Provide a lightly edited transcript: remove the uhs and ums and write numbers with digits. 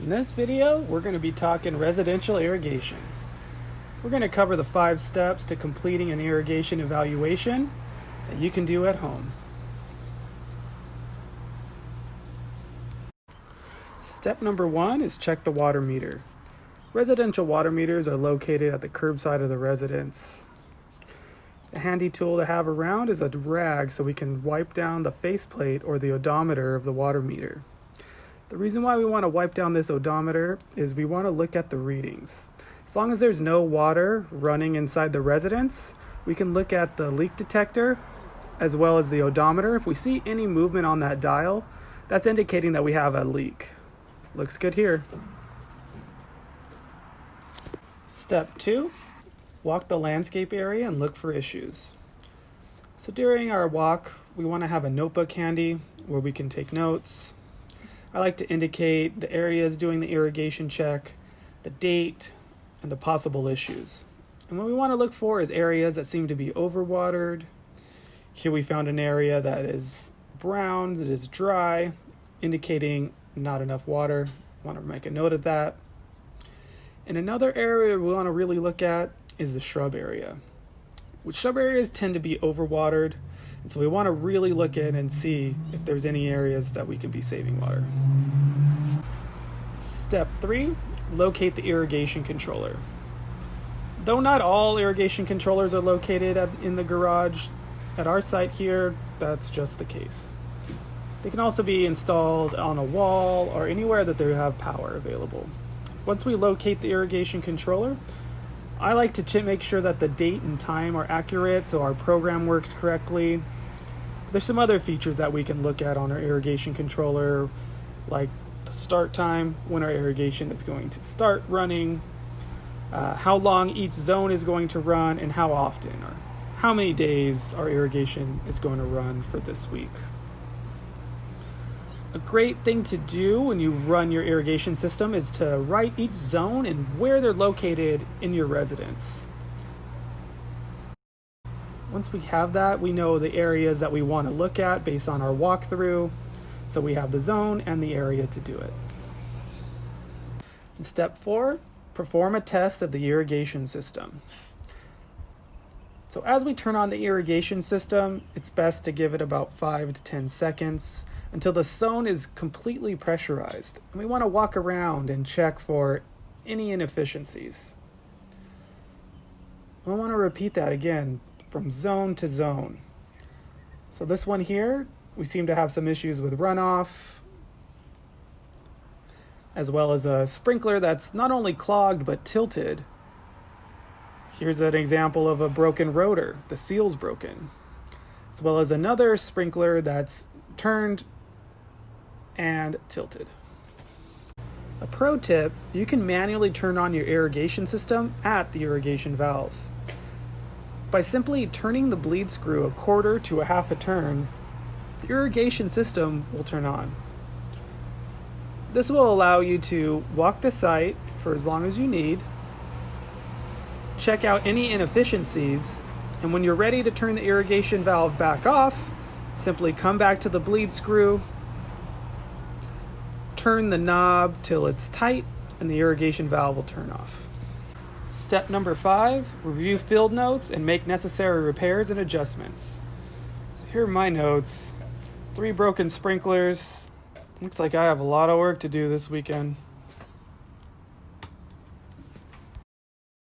In this video, we're going to be talking residential irrigation. We're going to cover the 5 steps to completing an irrigation evaluation that you can do at home. Step number 1 is check the water meter. Residential water meters are located at the curbside of the residence. A handy tool to have around is a rag so we can wipe down the faceplate or the odometer of the water meter. The reason why we want to wipe down this odometer is we want to look at the readings. As long as there's no water running inside the residence, we can look at the leak detector as well as the odometer. If we see any movement on that dial, that's indicating that we have a leak. Looks good here. Step 2, walk the landscape area and look for issues. So during our walk, we want to have a notebook handy where we can take notes. I like to indicate the areas doing the irrigation check, the date, and the possible issues. And what we want to look for is areas that seem to be overwatered. Here we found an area that is brown, that is dry, indicating not enough water. I want to make a note of that. And another area we want to really look at is the shrub area. Shrub areas tend to be overwatered, and so we want to really look in and see if there's any areas that we can be saving water. Step 3, locate the irrigation controller. Though not all irrigation controllers are located in the garage, at our site here, that's just the case. They can also be installed on a wall or anywhere that they have power available. Once we locate the irrigation controller, I like to make sure that the date and time are accurate so our program works correctly. There's some other features that we can look at on our irrigation controller, like the start time, when our irrigation is going to start running, how long each zone is going to run, and how often or how many days our irrigation is going to run for this week. A great thing to do when you run your irrigation system is to write each zone and where they're located in your residence. Once we have that, we know the areas that we want to look at based on our walkthrough, so we have the zone and the area to do it. In step 4, perform a test of the irrigation system. So as we turn on the irrigation system, it's best to give it about 5 to 10 seconds until the zone is completely pressurized. And we want to walk around and check for any inefficiencies. I want to repeat that again from zone to zone. So this one here, we seem to have some issues with runoff, as well as a sprinkler that's not only clogged but tilted. Here's an example of a broken rotor. The seal's broken. As well as another sprinkler that's turned and tilted. A pro tip, you can manually turn on your irrigation system at the irrigation valve. By simply turning the bleed screw 1/4 to 1/2 turn, your irrigation system will turn on. This will allow you to walk the site for as long as you need, check out any inefficiencies, and when you're ready to turn the irrigation valve back off, simply come back to the bleed screw, turn the knob till it's tight, and the irrigation valve will turn off. Step number 5, review field notes and make necessary repairs and adjustments. So here are my notes. 3 broken sprinklers. Looks like I have a lot of work to do this weekend.